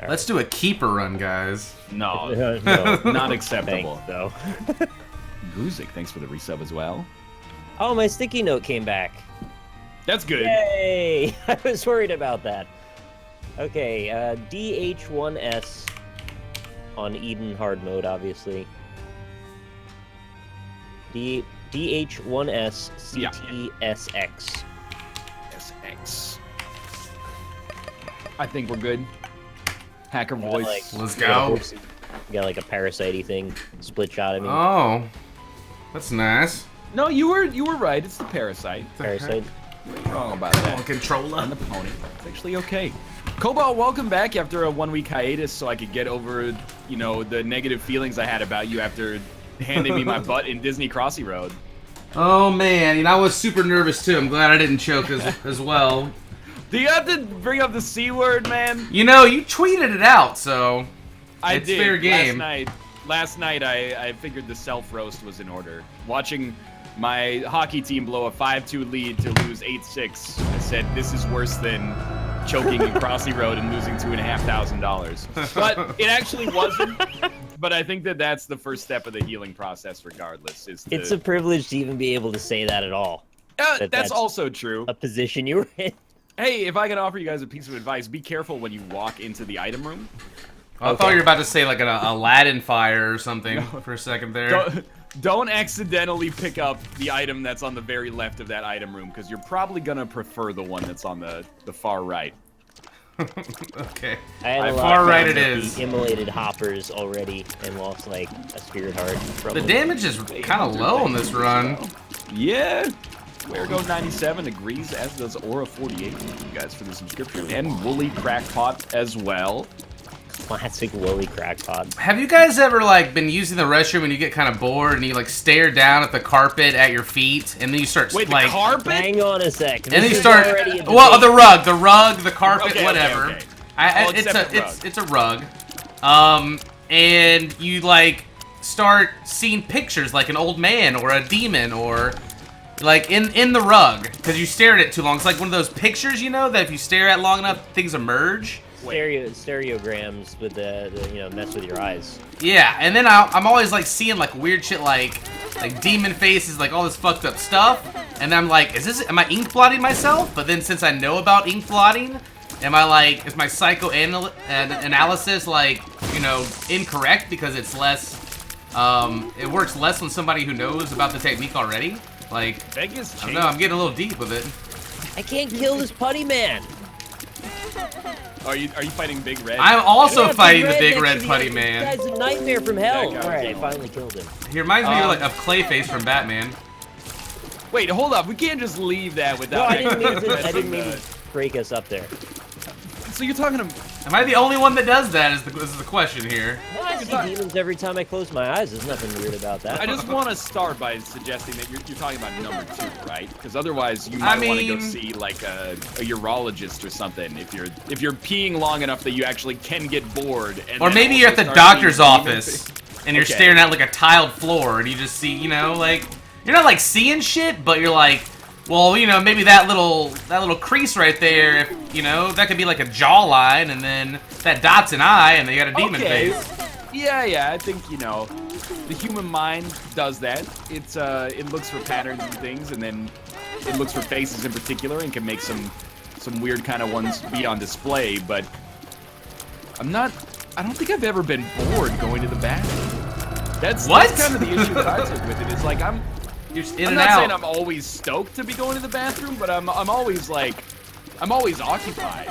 Let's do a keeper run, guys. No, No, not acceptable. though. Guzik, thanks for the resub as well. Oh, my sticky note came back. That's good. Yay! I was worried about that. Okay, DH1S on Eden hard mode, obviously. DH1S CTSX. SX. I think we're good. Hacker voice. Let's go. You got like a parasite-y thing, split shot. I mean, Oh, that's nice. No, you were right. It's the parasite. parasite. You're wrong about that. Controller. On the pony. It's actually okay. Cobalt, welcome back after a 1-week hiatus, so I could get over, you know, the negative feelings I had about you after handing me my butt in Disney Crossy Road. Oh man, you know, I was super nervous too. I'm glad I didn't choke as well. Do you have to bring up the C word, man? You know, you tweeted it out, so I it's did. fair game. Last night I figured the self-roast was in order. Watching my hockey team blow a 5-2 lead to lose 8-6, I said, this is worse than choking in Crossy Road and losing $2,500. But it actually wasn't. But I think that that's the first step of the healing process regardless. It's a privilege to even be able to say that at all. That's also true. A position you were in. Hey, if I can offer you guys a piece of advice, be careful when you walk into the item room. I thought you were about to say like an Aladdin fire or something for a second there. Don't accidentally pick up the item that's on the very left of that item room, because you're probably going to prefer the one that's on the far right. Okay. I had a lot Far of right fun it with is. the immolated hoppers already and lost like a spirit heart. From The them. damage is kind of low on this run. Yeah. Go97 agrees, as does Aura48. Thank you guys for the subscription. And Woolly Crackpot as well. Classic woolly crackpot. Have you guys ever like been using the restroom and you get kind of bored and you like stare down at the carpet at your feet and then you start Wait, like the carpet? Hang on a sec. and then This you is start already a well debate. the rug, the carpet, Okay, whatever. okay, okay. It's a rug. And you like start seeing pictures like an old man or a demon or like in the rug because you stared at it too long. It's like one of those pictures, you know, that if you stare at long enough, things emerge. Stereograms with the you know, mess with your eyes. Yeah, and then I'm always like seeing like weird shit like demon faces, like all this fucked up stuff, and I'm like, am I ink blotting myself? But then since I know about ink blotting, is my psychoanalysis like, you know, incorrect because it's less, it works less on somebody who knows about the technique already? Like, Vegas I don't know, I'm getting a little deep with it. I can't kill this putty man. Are you fighting Big Red? I'm also Yeah, fighting the big next red to putty This man. guy's a nightmare from hell. That guy Alright, I was finally killed him. He reminds me like of Clayface from Batman. Wait, hold up. We can't just leave that No, without... I didn't mean to break us up there. So you're talking to... Am I the only one that does that is the question here. Well, I see demons every time I close my eyes. There's nothing weird about that. I just want to start by suggesting that you're talking about number 2, right? Because otherwise you might want to go see like a urologist or something if you're peeing long enough that you actually can get bored. And Or then maybe you're at also the start doctor's seeing office and you're Okay. staring at like a tiled floor and you just see, you know, like you're not like seeing shit, but you're like, well, you know, maybe that little crease right there, if, you know, that could be like a jawline, and then that dot's an eye, and they got a demon Okay. face. Yeah, I think, you know, the human mind does that. It looks for patterns and things, and then it looks for faces in particular, and can make some weird kind of ones be on display. But I don't think I've ever been bored going to the bathroom. That's kind of the issue that I took with it. It's like I'm not saying I'm always stoked to be going to the bathroom, but I'm always occupied.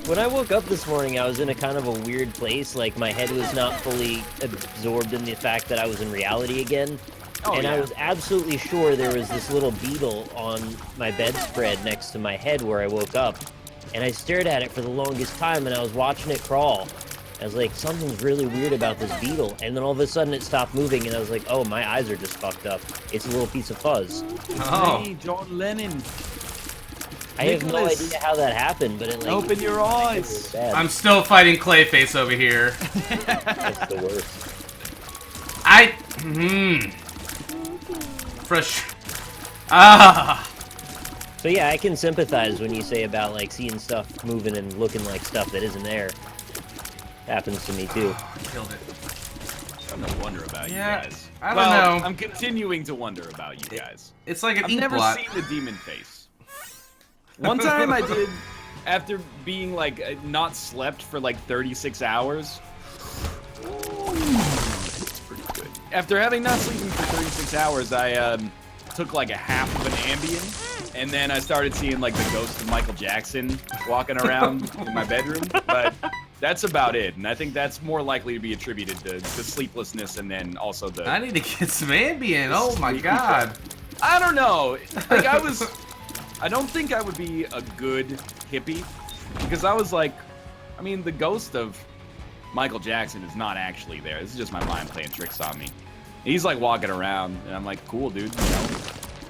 When I woke up this morning, I was in a kind of a weird place. Like, my head was not fully absorbed in the fact that I was in reality again. I was absolutely sure there was this little beetle on my bedspread next to my head where I woke up. And I stared at it for the longest time, and I was watching it crawl. I was like, something's really weird about this beetle. And then all of a sudden it stopped moving, and I was like, oh, my eyes are just fucked up. It's a little piece of fuzz. Oh. Hey, John Lennon. I have no idea how that happened, but it like... Open your eyes. Bad. I'm still fighting Clayface over here. That's the worst. Fresh. Ah. So yeah, I can sympathize when you say about like seeing stuff moving and looking like stuff that isn't there. Happens to me too. I killed it. I'm gonna wonder about you guys. I don't know. I'm continuing to wonder about you guys. It's like an I've ink never blot. seen the demon face. One time I did, after being like not slept for like 36 hours. It's pretty good. After having not sleeping for 36 hours, I took like a half of an Ambien, and then I started seeing like the ghost of Michael Jackson walking around in my bedroom. But that's about it, and I think that's more likely to be attributed to sleeplessness, and then also the. I need to get some Ambien. Oh my god. I don't know. Like I don't think I would be a good hippie, because I was like, I mean, the ghost of Michael Jackson is not actually there. This is just my mind playing tricks on me. He's like walking around, and I'm like, cool, dude. You know?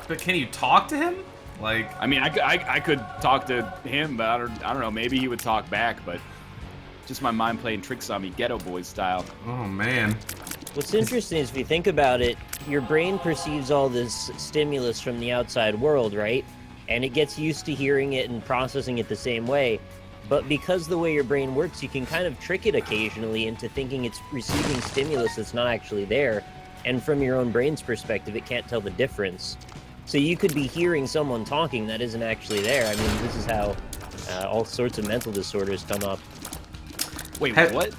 But can you talk to him? Like, I mean, I could talk to him, but I don't know. Maybe he would talk back, but just my mind playing tricks on me, Ghetto Boys style. oh man. What's interesting is if you think about it, your brain perceives all this stimulus from the outside world, right? And it gets used to hearing it and processing it the same way. But because the way your brain works, you can kind of trick it occasionally into thinking it's receiving stimulus that's not actually there. And from your own brain's perspective, it can't tell the difference. So you could be hearing someone talking that isn't actually there. I mean, this is how all sorts of mental disorders come up. Wait, what?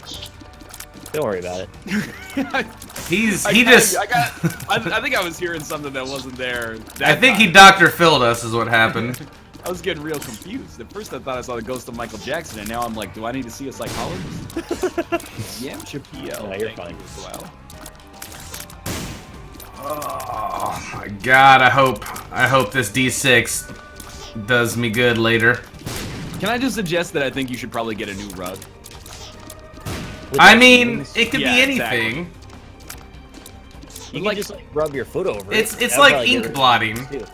Don't worry about it. I think I was hearing something that wasn't there. I think he Dr. Phil'd us is what happened. I was getting real confused. At first I thought I saw the ghost of Michael Jackson, and now I'm like, do I need to see a psychologist? Yeah, Chappelle. No, you're fine. You as well. Oh my god, I hope this D6 does me good later. Can I just suggest that I think you should probably get a new rug? I mean, it could Yeah, be anything. You Like- can just like rub your foot over it. It's That'll like probably get ink rid of it, blotting. too.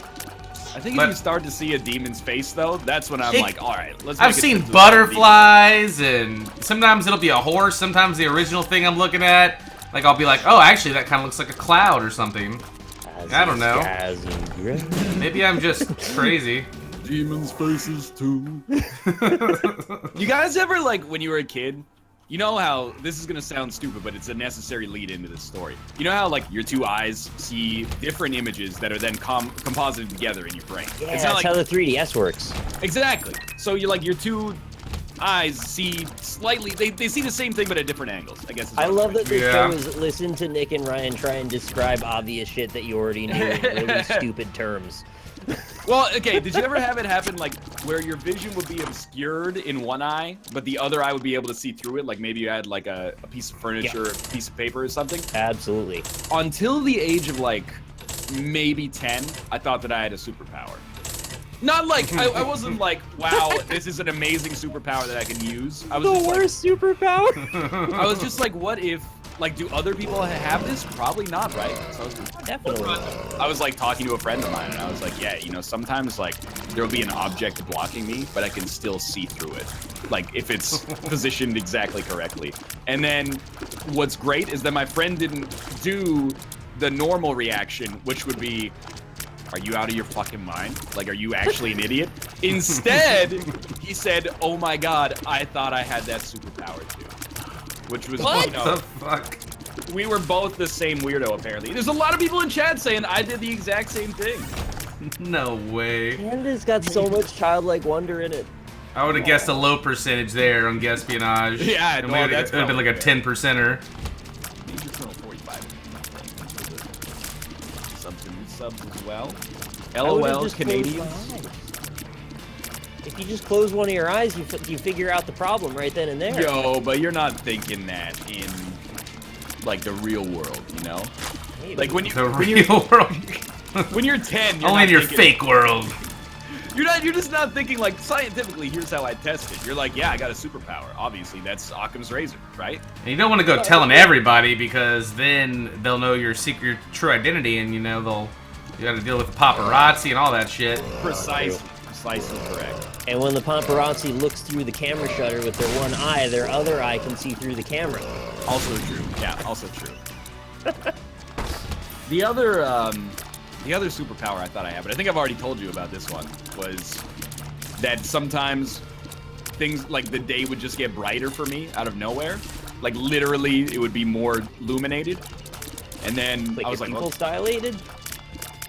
I think But- if you start to see a demon's face, though, that's when I'm It- like, all right, let's. I've make it seen to the butterflies, and sometimes it'll be a horse, sometimes the original thing I'm looking at. Like, I'll be like, oh, actually, that kind of looks like a cloud or something. I don't know. Maybe I'm just crazy. Demons' faces too. You guys ever, like, when you were a kid, you know how, this is gonna sound stupid, but it's a necessary lead into this story. You know how, like, your two eyes see different images that are then composited together in your brain? Yeah, It's that's not like, how the 3DS works. exactly. So you're like, your two eyes see slightly, they see the same thing but at different angles, I guess. Is I what I'm love trying that to this Yeah. show is listen to Nick and Ryan try and describe obvious shit that you already knew in really stupid terms. Well, okay, did you ever have it happen, like, where your vision would be obscured in one eye, but the other eye would be able to see through it? Like, maybe you had, like, a piece of furniture, a piece of paper or something? Absolutely. Until the age of, like, maybe 10, I thought that I had a superpower. Not like, I wasn't like, wow, this is an amazing superpower that I can use. I was The just like, worst superpower? I was just like, what if, like, do other people have this? Probably not, right? So I was just, Definitely. I was like talking to a friend of mine, and I was like, yeah, you know, sometimes like there will be an object blocking me, but I can still see through it, like if it's positioned exactly correctly. And then what's great is that my friend didn't do the normal reaction, which would be, are you out of your fucking mind? Like, are you actually an idiot? Instead, he said, oh my god, I thought I had that superpower too. Which was, What? you know, The fuck? we were both the same weirdo, apparently. There's a lot of people in chat saying I did the exact same thing. No way. Panda's got so much childlike wonder in it. I would have guessed a low percentage there on Guespionage. Yeah, it no, would that's have been like a probably 10%er. Major Colonel 45 subs as well. I would've LOL, just closed my Canadians. eyes. If you just close one of your eyes, you figure out the problem right then and there. Yo, but you're not thinking that in, like, the real world, you know? Maybe. Like, when you The when real you're, world. when you're 10, you're Only not in your thinking, fake world. You're just not thinking, like, scientifically, here's how I test it. You're like, yeah, I got a superpower. Obviously, that's Occam's razor, right? And you don't want to go telling everybody, because then they'll know your secret, your true identity, and you know you got to deal with the paparazzi and all that shit. Precisely correct. And when the paparazzi looks through the camera shutter with their one eye, their other eye can see through the camera. Also true. Yeah, also true. The other superpower I thought I had, but I think I've already told you about this one. was that sometimes things like the day would just get brighter for me out of nowhere. Like literally, it would be more illuminated, and then I was like, pupils dilated.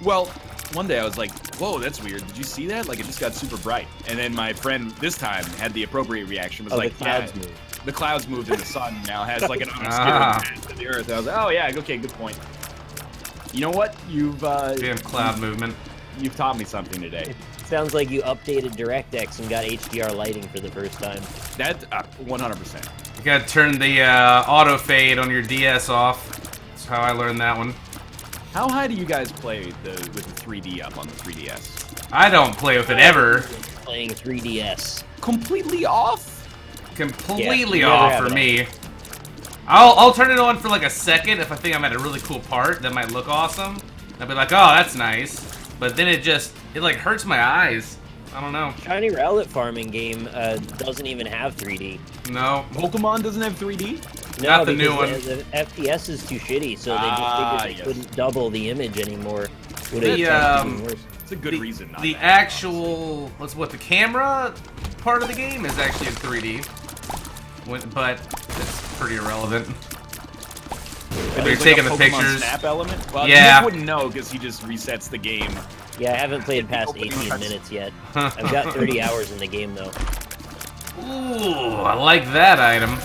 Well, one day I was like, whoa, that's weird. Did you see that? Like, it just got super bright. And then my friend this time had the appropriate reaction. Was like, the clouds moved. The clouds moved and the sun now has like an obscure path to the earth. I was like, oh yeah, okay, good point. You know what? Damn cloud movement. You've taught me something today. Sounds like you updated DirectX and got HDR lighting for the first time. That 100%. You gotta turn the auto fade on your DS off. That's how I learned that one. How high do you guys play with the 3D up on the 3DS? I don't play with it ever. Playing 3DS. Completely off? Completely Yeah, off for me. I'll turn it on for like a second if I think I'm at a really cool part that might look awesome. I'll be like, oh, that's nice. But then it like hurts my eyes. I don't know. Shiny Rowlet farming game doesn't even have 3D. No. Pokemon doesn't have 3D? No, Not the new one. The FPS is too shitty, so they just figured they couldn't double the image anymore. It's a good reason. Not the actual, the camera part of the game is actually in 3D. But it's pretty irrelevant. If you're taking the pictures. Snap element? Well, yeah. Nick wouldn't know because he just resets the game. Yeah, I haven't played past 18 minutes yet. I've got 30 hours in the game, though. Ooh, I like that item.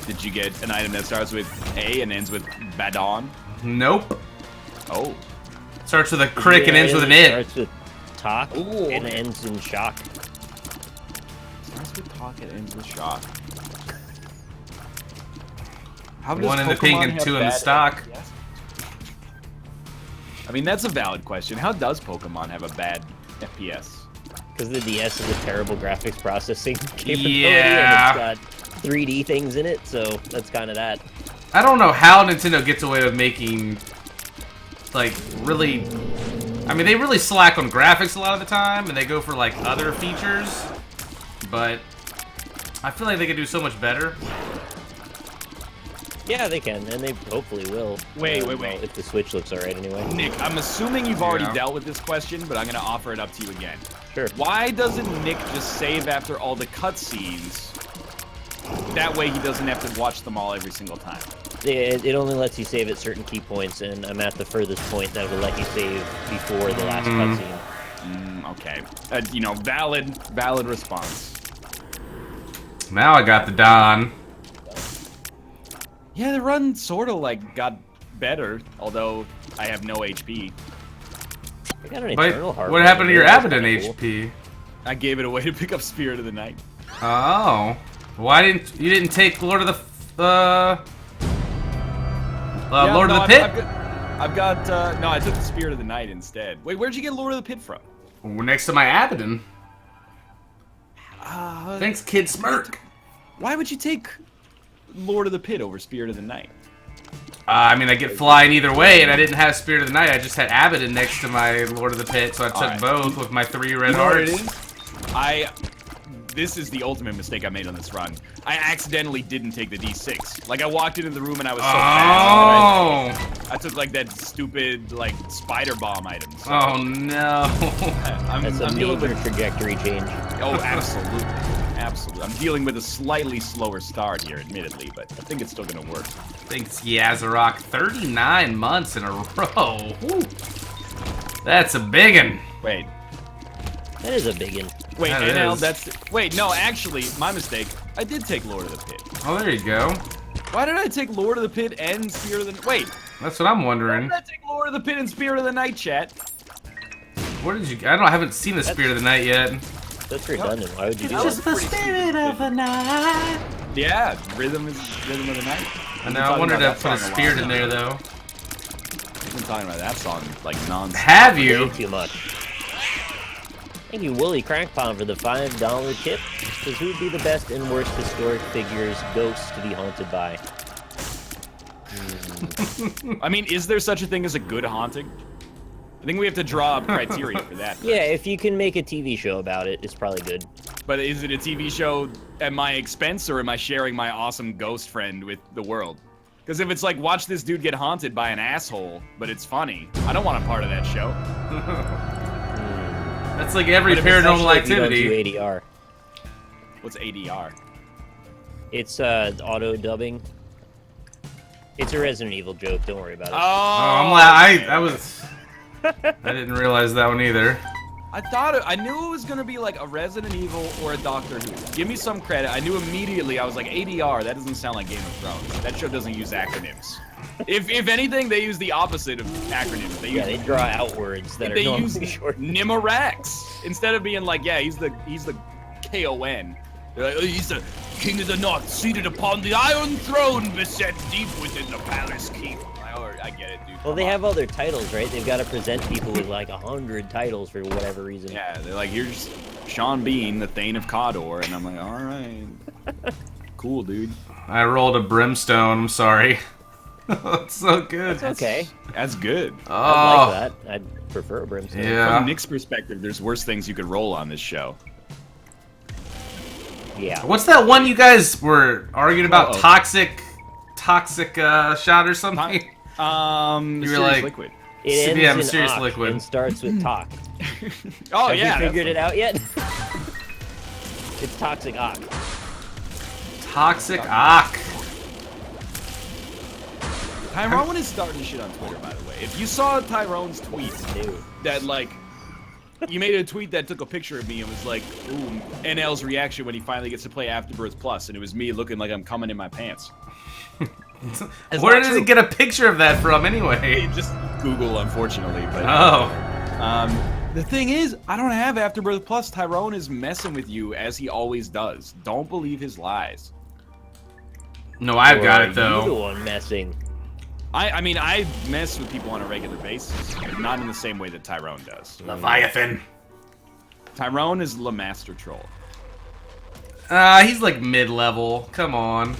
Did you get an item that starts with A and ends with Badon? Nope. Oh. Starts with a crick and ends with an it. Starts with talk and ends in shock. Starts with talk and ends with shock. One in the pink and two in the stock. FPS? I mean, that's a valid question. How does Pokemon have a bad FPS? Because the DS is a terrible graphics processing capability, Yeah. and it's got 3D things in it, so that's kind of that. I don't know how Nintendo gets away with making, like, really... I mean, they really slack on graphics a lot of the time, and they go for, like, other features, but I feel like they could do so much better. Yeah, they can, and they hopefully will. Wait. If the Switch looks alright anyway. Nick, I'm assuming you've already dealt with this question, but I'm going to offer it up to you again. Sure. Why doesn't Nick just save after all the cutscenes? That way he doesn't have to watch them all every single time. It only lets you save at certain key points, and I'm at the furthest point that will let you save before the last cutscene. Okay. You know, valid response. Now I got the Don. Yeah, the run sort of, like, got better, although I have no HP. I got an eternal heart. What happened to your Abaddon cool. HP? I gave it away to pick up Spirit of the Night. Oh. Why didn't you take Lord of the Lord of the Pit? I've got no, I took the Spirit of the Night instead. Wait, where'd you get Lord of the Pit from? Next to my Abaddon. Thanks, Kid Smirk. Why would you take Lord of the Pit over Spirit of the Night? I mean, I get flying either way, and I didn't have Spirit of the Night. I just had Abaddon next to my Lord of the Pit, so I took both with my 3 red hearts. This is the ultimate mistake I made on this run. I accidentally didn't take the D6. Like, I walked into the room and I was so fast. I took, like, that stupid, like, spider bomb items. So oh, no. That's a major trajectory change. Oh, absolutely. Absolutely. I'm dealing with a slightly slower start here, admittedly, but I think it's still going to work. Thanks, Yazarok. 39 months in a row. Woo. That's a biggin'. Wait. That is a biggin'. Wait, That Wait, no, actually, my mistake. I did take Lord of the Pit. Oh, there you go. Why did I take Lord of the Pit and Spirit of the... Wait. That's what I'm wondering. Why did I take Lord of the Pit and Spirit of the Night, chat? Where did you... I haven't seen the Spirit of the Night yet. That's redundant. Why would you do Just that? the Spirit of the Night. Yeah, Rhythm of the Night. I know, I wanted to put a Spirit in there, though. I've been talking about that song, like, non-stop. Have you? Way too much. Thank you, Wooly Crankpond, for the $5 tip. Says, who would be the best and worst historic figures, ghosts to be haunted by? I mean, is there such a thing as a good haunting? I think we have to draw up criteria for that. Yeah, if you can make a TV show about it, it's probably good. But is it a TV show at my expense, or am I sharing my awesome ghost friend with the world? Because if it's like, watch this dude get haunted by an asshole, but it's funny, I don't want a part of that show. That's like every But if it's paranormal Especially if you don't do activity. ADR. What's ADR? It's auto dubbing. It's a Resident Evil joke. Don't worry about it. Oh, I was. I didn't realize that one either. I knew it was gonna be like a Resident Evil or a Doctor Who. Give me some credit. I knew immediately. I was like, ADR. That doesn't sound like Game of Thrones. That show doesn't use acronyms. If anything, they use the opposite of acronyms. They draw out words that are they normally use short. Nimarax instead of being like, yeah, he's the KON. They're like, oh, he's the king of the north, seated upon the iron throne, beset deep within the palace keep. I get it, dude. Well, they have other titles, right? They've got to present people with like 100 titles for whatever reason. Yeah, they're like, here's Sean Bean, the Thane of Cawdor, and I'm like, all right, cool, dude. I rolled a brimstone. I'm sorry. That's so good. It's okay. That's good. Oh, I'd like that. I'd prefer a brimstone. Yeah. From Nick's perspective, there's worse things you could roll on this show. Yeah. What's that one you guys were arguing about? Uh-oh. Toxic shot or something? You were Mysterious like- liquid. It ends Yeah, in mysterious "ock" liquid. and starts with talk. Oh Have yeah, you figured it out yet? It's toxic ock. Toxic Ock. Tyrone is starting shit on Twitter, by the way. If you saw Tyrone's tweet Dude. that like, you made a tweet that took a picture of me and was like, ooh, NL's reaction when he finally gets to play Afterbirth Plus, and it was me looking like I'm coming in my pants. Where does it get a picture of that from anyway? Just Google, unfortunately. But Oh. the thing is, I don't have Afterbirth Plus. Tyrone is messing with you as he always does. Don't believe his lies. No, I've got Or it are you the though. one messing? I mean, I mess with people on a regular basis, but not in the same way that Tyrone does. Leviathan. Tyrone is the master troll. He's like mid-level. Come on.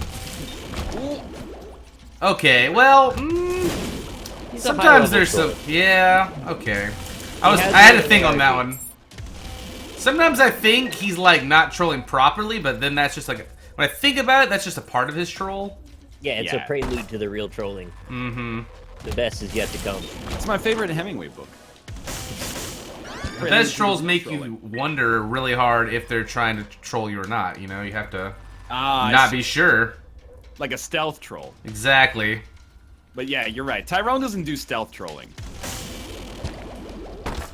Okay, well, He's a sometimes high-level there's troll. some. Yeah, okay. I has had to been think on that working. one. Sometimes I think he's like not trolling properly, but then that's just like when I think about it, that's just a part of his troll. Yeah, it's Yeah. a prelude to the real trolling. Mm-hmm. The best is yet to come. It's my favorite Hemingway book. The best trolls make you wonder really hard if they're trying to troll you or not. You know, you have to not be sure. like a stealth troll. Exactly. But yeah, you're right. Tyrone doesn't do stealth trolling.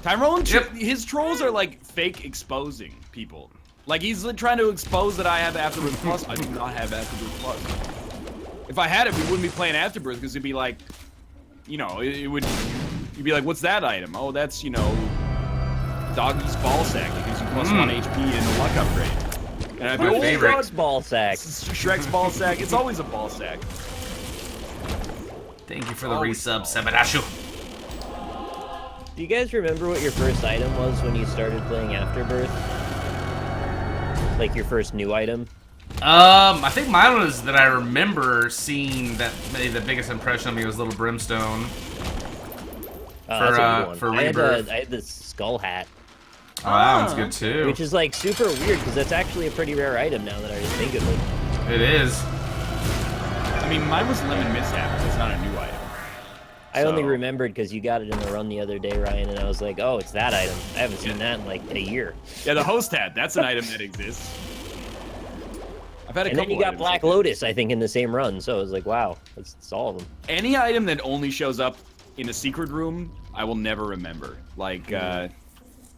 Tyrone, his trolls are like fake exposing people. Like he's trying to expose that I have Afterbirth Plus. I do not have Afterbirth Plus. If I had it, we wouldn't be playing Afterbirth because it'd be like, you know, it would. You'd be like, what's that item? Oh, that's, you know, Doggy's ball sack. It gives you plus 1 HP in the luck upgrade. And I'd be My like, favorite. Dog's ball sack. Shrek's ball sack. It's always a ball sack. Thank you for the Always resub, small. Sebadashu. Do you guys remember what your first item was when you started playing Afterbirth? Like your first new item? I think mine was that I remember seeing that made the biggest impression on me was Little Brimstone. That's a good one. for I Rebirth. had this skull hat, Oh, that one's good too. which is like super weird because that's actually a pretty rare item now that I just think of it. It is. I mean, mine was Lemon Mishap. It's not a new item. I only So- remembered because you got it in the run the other day, Ryan, and I was like, oh, it's that item. I haven't seen that in like a year. Yeah, the host hat. That's an item that exists. I've had a And then couple you got items Black like that. Lotus, I think, in the same run. So I was like, wow, that's all of them. Any item that only shows up in a secret room, I will never remember. Like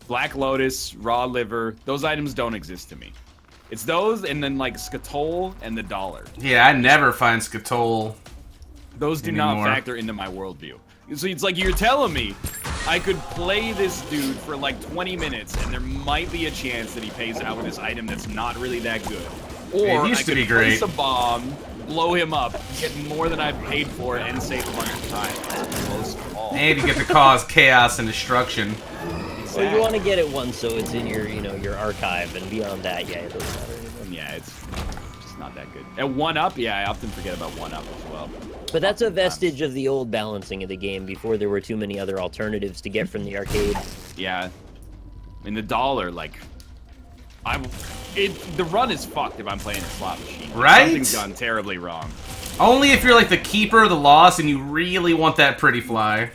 Black Lotus, Raw Liver, those items don't exist to me. It's those, and then like Skatole and the Dollar. Yeah, I never find Skatole. Those do not Anymore. factor into my worldview. So it's like you're telling me I could play this dude for like 20 minutes, and there might be a chance that he pays out with this item that's not really that good. Or It used I to could be place great. a bomb, blow him up, get more than I've paid for, and save a bunch of time. That's close to all. And you get to cause chaos and destruction. So you want to get it once, so it's in your, your archive, and beyond that, yeah, it doesn't matter anymore. Yeah, it's just not that good. And 1-up, yeah, I often forget about 1-up as well. But that's a vestige of the old balancing of the game before there were too many other alternatives to get from the arcade. Yeah. I mean, the Dollar, like, the run is fucked if I'm playing a slot machine. Right? Something's gone terribly wrong. Only if you're like the keeper of the loss and you really want that pretty fly.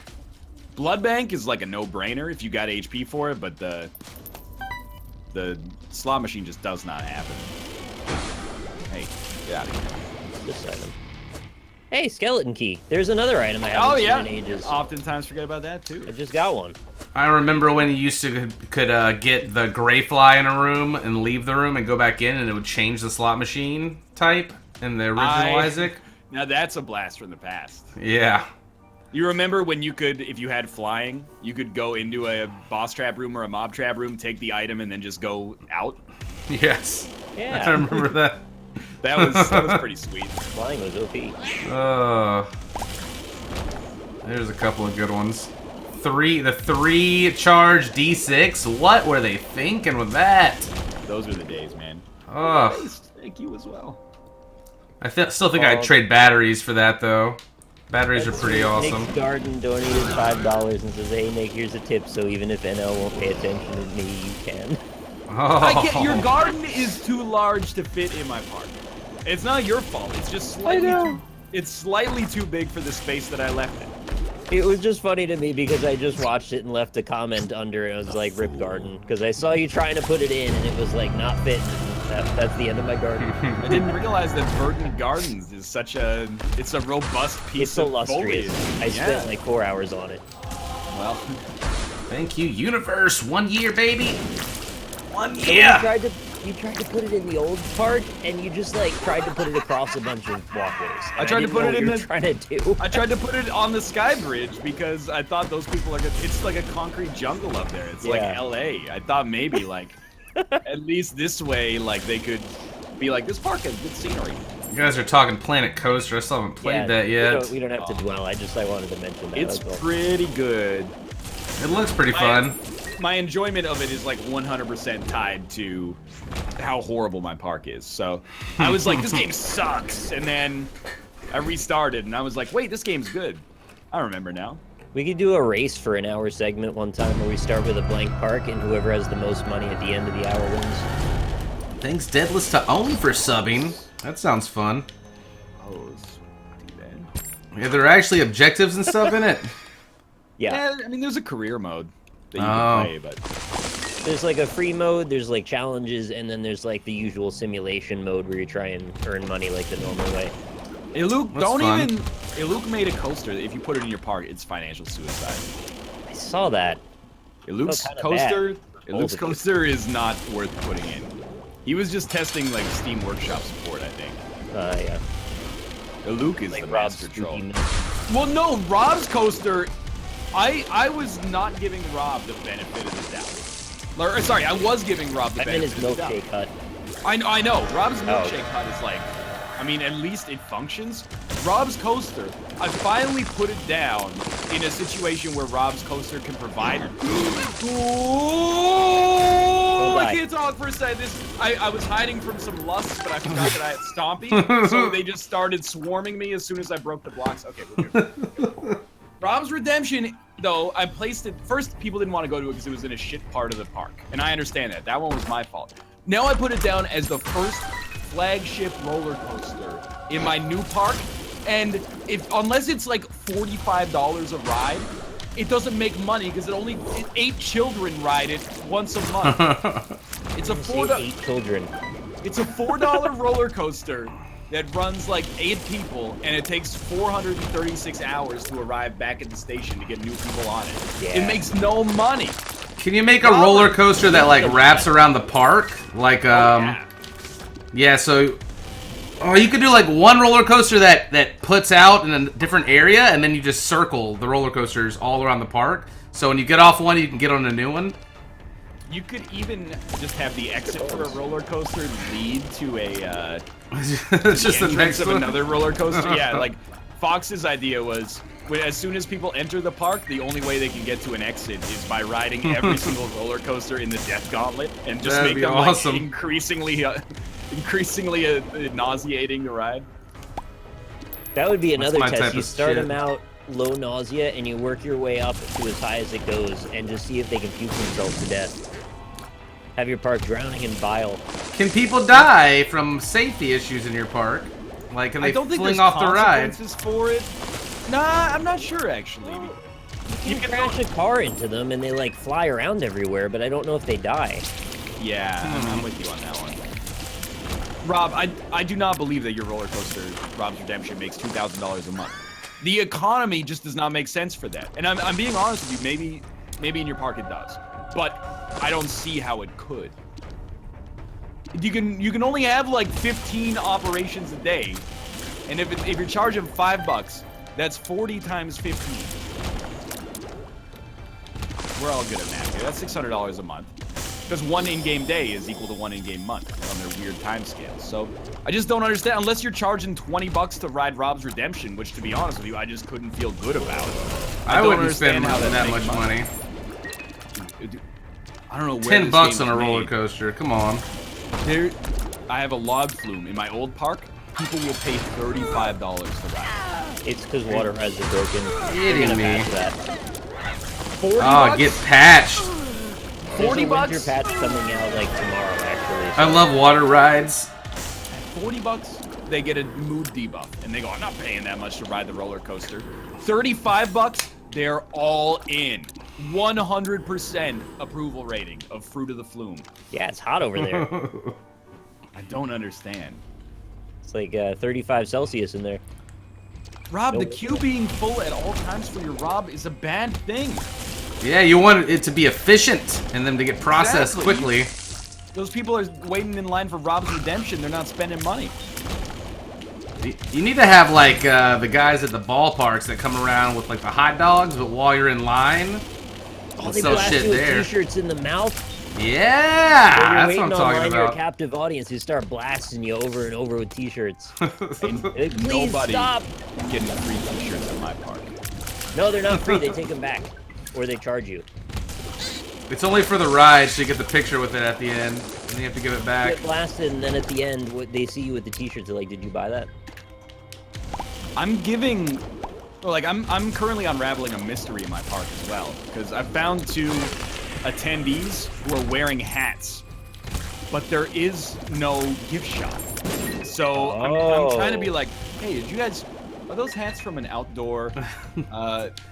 Blood Bank is like a no-brainer if you got HP for it, but the The slot machine just does not happen. Hey, get out of here. This item. Hey, skeleton key. There's another item I haven't seen in ages. Oftentimes forget about that I too. just got one. I remember when you used to could get the gray fly in a room and leave the room and go back in, and it would change the slot machine type in the original Isaac. Now that's a blast from the past. Yeah. You remember when you could, if you had flying, you could go into a boss trap room or a mob trap room, take the item, and then just go out? Yes. Yeah. I remember that. That was pretty sweet. Flying was OP. There's a couple of good ones. The 3 charge D6. What were they thinking with that? Those were the days, man. Oh. Thank you as well. I still think I'd trade batteries for that though. Batteries are That's pretty sweet. awesome. Nick's Garden donated $5 and says, "Hey Nick, here's a tip. So even if NL won't pay attention to me, you can." Oh. Your garden is too large to fit in my park. It's not your fault. It's just slightly it's slightly too big for the space that I left it. It was just funny to me because I just watched it and left a comment under it. It was like, "Rip Garden," because I saw you trying to put it in and it was like not fitting. That's the end of my garden. I didn't realize that Verdant Gardens is such a robust piece It's so of foliage. illustrious. I spent like 4 hours on it. Well, Thank you, universe. 1 year, baby. 1 So year. you tried to put it in the old park, and you just like tried to put it across a bunch of walkways. I tried to put it in the. Trying to do. I tried to put it on the Sky Bridge because I thought those people are good. It's like a concrete jungle up there. It's like LA. I thought maybe like at least this way, like they could be like, this park has good scenery. You guys are talking Planet Coaster. I still haven't played that yet. We don't have to dwell. I wanted to mention that. It's that's all. pretty good. It looks pretty fun. My enjoyment of it is like 100% tied to how horrible my park is. So I was like, this game sucks, and then I restarted, and I was like, wait, this game's good. I remember now. We could do a race for an hour segment one time where we start with a blank park, and whoever has the most money at the end of the hour wins. Thanks, Deadless to Own, for subbing. That sounds fun. Oh, too bad. Yeah, there are actually objectives and stuff in it. Yeah. I mean, there's a career mode that you can play, but There's like a free mode, there's like challenges, and then there's like the usual simulation mode where you try and earn money like the normal way. hey, Luke, That's fun. Hey, Luke made a coaster. If you put it in your park, it's financial suicide. I saw that. Hey, Luke's kinda coaster. bad. Hey, Luke's coaster is not worth putting in. He was just testing like Steam Workshop support, I think. Yeah. Hey, Luke is Like the Rob's master troll. spooky. Well, no, Rob's coaster. I was not giving Rob the benefit of the doubt. Or, sorry, I was giving Rob the I'm in his benefit of the doubt. milkshake hut. I know. Rob's milkshake okay. hut is like, I mean, at least it functions. Rob's coaster, I finally put it down in a situation where Rob's coaster can provide. Oh, I can't talk for a second. I was hiding from some lusts, but I forgot that I had Stompy, so they just started swarming me as soon as I broke the blocks. Okay, we're good. Rob's Redemption, though, I placed it first. People didn't want to go to it because it was in a shit part of the park, and I understand that. That one was my fault. Now I put it down as the first flagship roller coaster in my new park, and unless it's like $45 a ride, it doesn't make money because 8 children ride it once a month. It's a $8 children. It's a $4 roller coaster that runs like 8 people, and it takes 436 hours to arrive back at the station to get new people on it. Yeah. It makes no money. Can you make a roller coaster that like wraps around the park? Like yeah, so you could do like one roller coaster that puts out in a different area, and then you just circle the roller coasters all around the park. So when you get off one, you can get on a new one. You could even just have the exit for a roller coaster lead to a It's just the entrance next of one. another roller coaster. Yeah, like Fox's idea was, as soon as people enter the park, the only way they can get to an exit is by riding every single roller coaster in the Death Gauntlet, and just That'd make be them awesome. like increasingly nauseating to ride. That would be another my type test. You of start shit. them out low nausea, and you work your way up to as high as it goes, and just see if they can puke themselves to death. Have your park drowning in bile. Can people die from safety issues in your park? Like, can they I don't think fling there's off the ride? consequences for it. Nah, I'm not sure actually. You can crash a car into them, and they like fly around everywhere, but I don't know if they die. Yeah, I'm with you on that one. Rob, I do not believe that your roller coaster, Rob's Redemption, makes $2,000 a month. The economy just does not make sense for that. And I'm being honest with you, maybe in your park it does. But I don't see how it could. You can only have like 15 operations a day. And if you're charging $5, that's 40 times 15. We're all good at math here. That's $600 a month. Because one in-game day is equal to one in-game month on their weird time scales. So I just don't understand, unless you're charging $20 to ride Rob's Redemption, which to be honest with you, I just couldn't feel good about. I wouldn't spend that much money. I don't know where $10 on a roller coaster. Come on. I have a log flume in my old park. People will pay $35 to ride. It's because water rides are broken. Kidding me. $40? Get patched. There's a winter patch coming out like tomorrow, actually. So. I love water rides. $40, they get a mood debuff, and they go, I'm not paying that much to ride the roller coaster. $35, they're all in. 100% approval rating of Fruit of the Flume. Yeah, it's hot over there. I don't understand. It's like 35 Celsius in there. Rob, the queue being full at all times for your Rob is a bad thing. Yeah, you want it to be efficient and them to get processed quickly. Those people are waiting in line for Rob's Redemption. They're not spending money. You need to have like the guys at the ballparks that come around with like the hot dogs, but while you're in line, they blast you with t-shirts in the mouth. Yeah, that's what I'm talking about. You're a captive audience who start blasting you over and over with t-shirts. Please Nobody stop getting free t-shirts at my park. No, they're not free. They take them back, or they charge you. It's only for the ride, so you get the picture with it at the end, and you have to give it back. You get blasted, and then at the end, they see you with the t-shirts. They're like, "Did you buy that?" I'm giving, like, I'm currently unraveling a mystery in my park as well, because I found 2 attendees who are wearing hats, but there is no gift shop. So I'm trying to be like, hey, did you guys, are those hats from an outdoor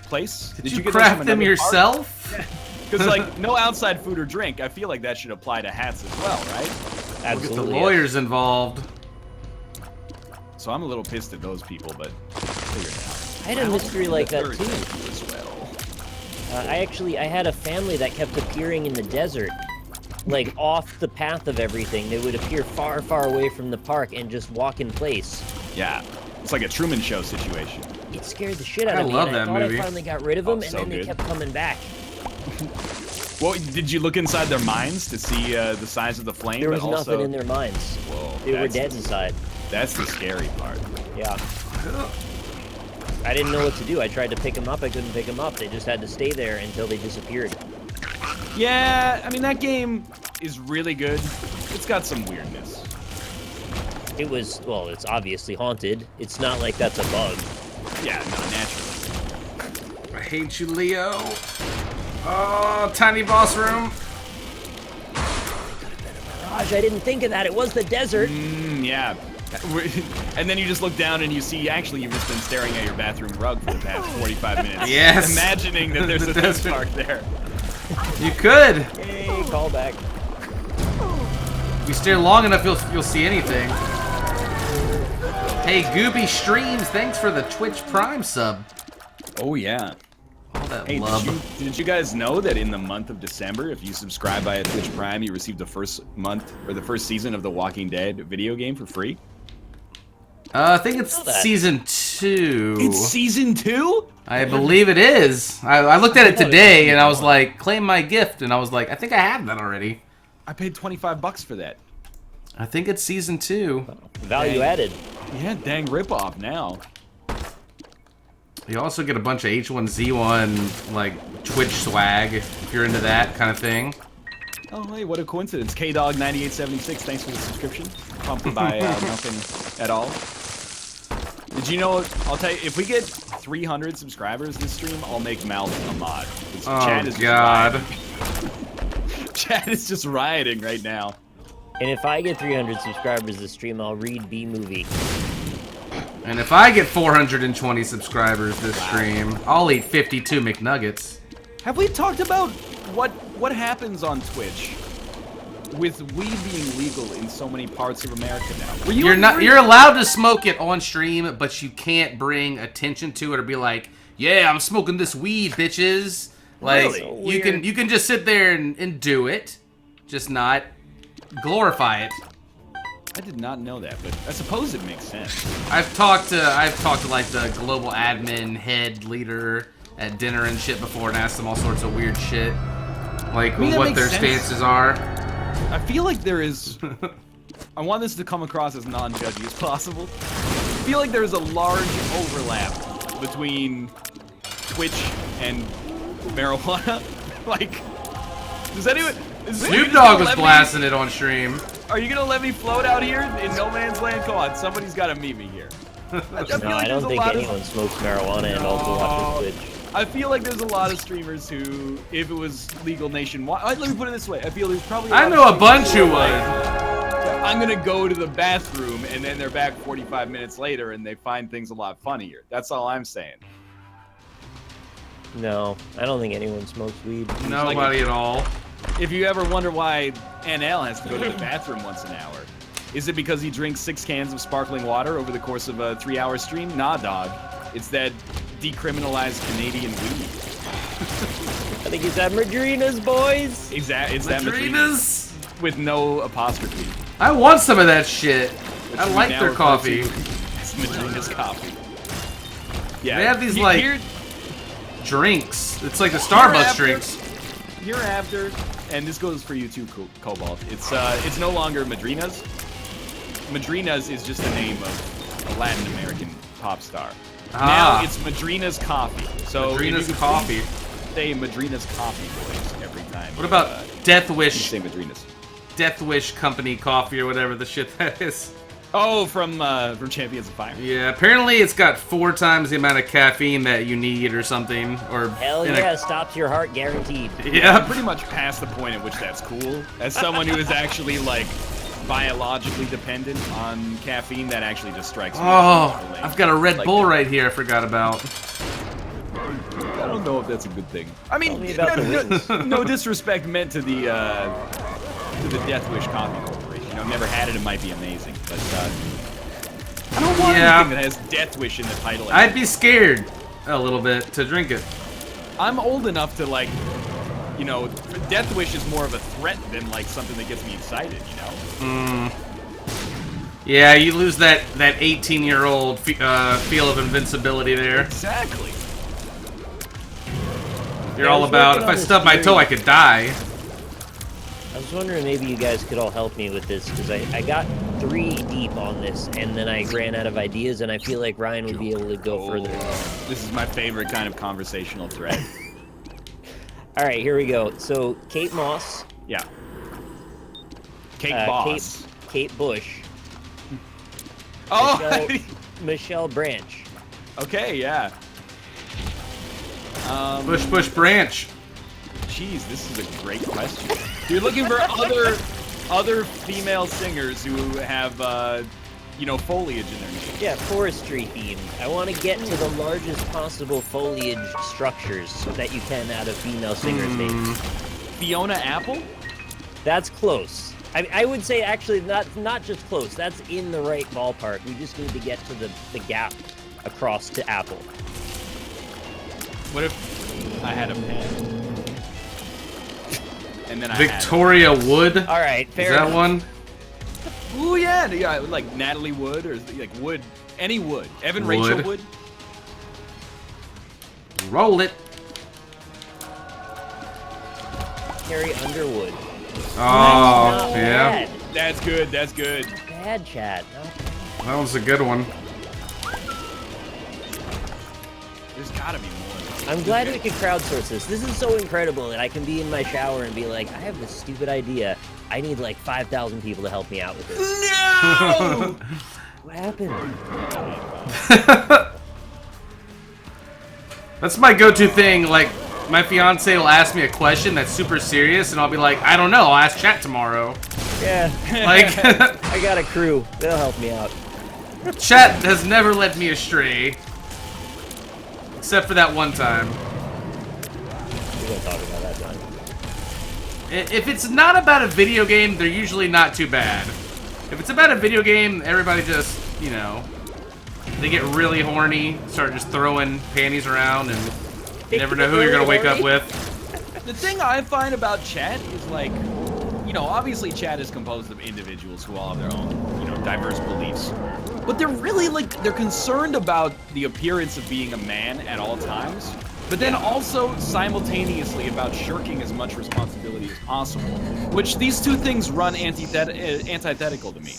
place? Did you craft them yourself? Because like no outside food or drink, I feel like that should apply to hats as well, right? Absolutely. We'll get the lawyers involved. So I'm a little pissed at those people, but figure it out. I had a mystery like that too. As well. I had a family that kept appearing in the desert, like off the path of everything. They would appear far, far away from the park and just walk in place. Yeah, it's like a Truman Show situation. It scared the shit out of me. I love that movie. I finally got rid of them, and then they kept coming back. Well, did you look inside their minds to see the size of the flame? There was nothing in their minds. Whoa, they were dead inside. That's the scary part. Yeah. I didn't know what to do. I tried to pick them up. I couldn't pick them up. They just had to stay there until they disappeared. Yeah, I mean, that game is really good. It's got some weirdness. It was, well, it's obviously haunted. It's not like that's a bug. Yeah, no, naturally. I hate you, Leo. Oh, tiny boss room. Gosh, I didn't think of that. It was the desert. Yeah. And then you just look down and you see, actually, you've just been staring at your bathroom rug for the past 45 minutes. Yes. Imagining that there's a theme park there. You could. Hey, call back. If you stare long enough, you'll see anything. Hey, Gooby Streams, thanks for the Twitch Prime sub. Oh, yeah. All that Hey, love. did you guys know that in the month of December, if you subscribe via Twitch Prime, you receive the first season of the Walking Dead video game for free? I think it's season 2. It's season 2? I believe it is. I looked at it today and I was like, claim my gift, and I was like, I think I have that already. I paid $25 for that. I think it's season 2. Value added. Yeah, dang ripoff now. You also get a bunch of H1Z1 like Twitch swag if you're into that kind of thing. Oh, hey, what a coincidence. KDog9876, thanks for the subscription. Pumped by nothing at all. Did you know, I'll tell you, if we get 300 subscribers this stream, I'll make Mal a mod. Oh, God. Chad is just rioting right now. And if I get 300 subscribers this stream, I'll read B-Movie. And if I get 420 subscribers this stream, I'll eat 52 McNuggets. Have we talked about what happens on Twitch with weed being legal in so many parts of America now, You're allowed to smoke it on stream, but you can't bring attention to it or be like, yeah, I'm smoking this weed, bitches. Like, Really? you can just sit there and do it, just not glorify it. I did not know that, but I suppose it makes sense. I've talked to like the global admin head leader at dinner and shit before and asked them all sorts of weird shit, like what their stances are. I feel like there is. I want this to come across as non-judgy as possible. I feel like there is a large overlap between Twitch and marijuana. Like, does anyone? Snoop Dogg was blasting it on stream. Are you gonna let me float out here in no man's land? Come on, somebody's gotta meet me here. I don't think anyone smokes marijuana and also watches Twitch. I feel like there's a lot of streamers who, if it was legal nationwide, let me put it this way: I feel there's probably. I know a bunch who would. I'm gonna go to the bathroom and then they're back 45 minutes later and they find things a lot funnier. That's all I'm saying. No, I don't think anyone smokes weed. Nobody at all. If you ever wonder why NL has to go to the bathroom once an hour, is it because he drinks 6 cans of sparkling water over the course of a 3-hour stream? Nah, dog. It's that decriminalized Canadian weed. I think it's at Madrina's, boys. Exactly. It's that Madrina's with no apostrophe. I want some of that shit. I like their coffee. It's Madrina's coffee. Yeah. They have these like drinks. It's like the Starbucks drinks. Hereafter, and this goes for you too, Cobalt. It's no longer Madrina's. Madrina's is just the name of a Latin American pop star. Now it's Madrina's Coffee. So Madrina's Coffee. Say Madrina's Coffee, boys, every time. What about Death Wish? Say Madrina's. Death Wish Company Coffee or whatever the shit that is. Oh, from Champions of Fire. Yeah, apparently it's got 4 times the amount of caffeine that you need or something. Or hell yeah, stops your heart guaranteed. Yeah, I'm pretty much past the point at which that's cool. As someone who is actually like biologically dependent on caffeine, that actually just strikes me. Oh, I've got a Red Bull right here I forgot about. I don't know if that's a good thing. I mean, no disrespect meant to the Death Wish Coffee Corporation. I've never had it. It might be amazing, but I don't want anything that has Death Wish in the title. I'd be scared a little bit to drink it. I'm old enough to like, you know, Death Wish is more of a threat than like something that gets me excited. You know. Yeah, you lose that 18-year-old feel of invincibility there. Exactly. You're all about, if I stub my toe, I could die. I was wondering maybe you guys could all help me with this, because I got 3 deep on this, and then I ran out of ideas, and I feel like Ryan would be able to go further. This is my favorite kind of conversational thread. All right, here we go. So, Kate Moss. Yeah. Kate Boss. Kate Bush. Oh! Michelle Branch. Okay, yeah. Bush Branch. Jeez, this is a great question. You're looking for other female singers who have, you know, foliage in their name. Yeah, forestry themed. I want to get to the largest possible foliage structures that you can out of female singers' names. Fiona Apple? That's close. I would say actually not just close. That's in the right ballpark. We just need to get to the gap across to Apple. What if I had a pen? And then Victoria Wood. All right, fair enough. Is that one? Ooh, yeah, like Natalie Wood or like Wood, any Wood. Evan Rachel Wood. Roll it. Carrie Underwood. Oh, yeah. Bad. That's good. That's good. Bad chat. That was a good one. There's gotta be more. I'm glad we could crowdsource this. This is so incredible that I can be in my shower and be like, I have this stupid idea. I need like 5,000 people to help me out with this. No! What happened? That's my go-to thing. Like, my fiance will ask me a question that's super serious, and I'll be like, I don't know. I'll ask chat tomorrow. Yeah. Like, I got a crew. They'll help me out. Chat has never led me astray. Except for that one time. We're gonna talk about that time. If it's not about a video game, they're usually not too bad. If it's about a video game, everybody just, you know, they get really horny, start just throwing panties around, and you never know who you're gonna wake up with. The thing I find about chat is like, you know, obviously chat is composed of individuals who all have their own, you know, diverse beliefs. But they're really like, they're concerned about the appearance of being a man at all times, but then also simultaneously about shirking as much responsibility as possible. Which these two things run antithetical to me.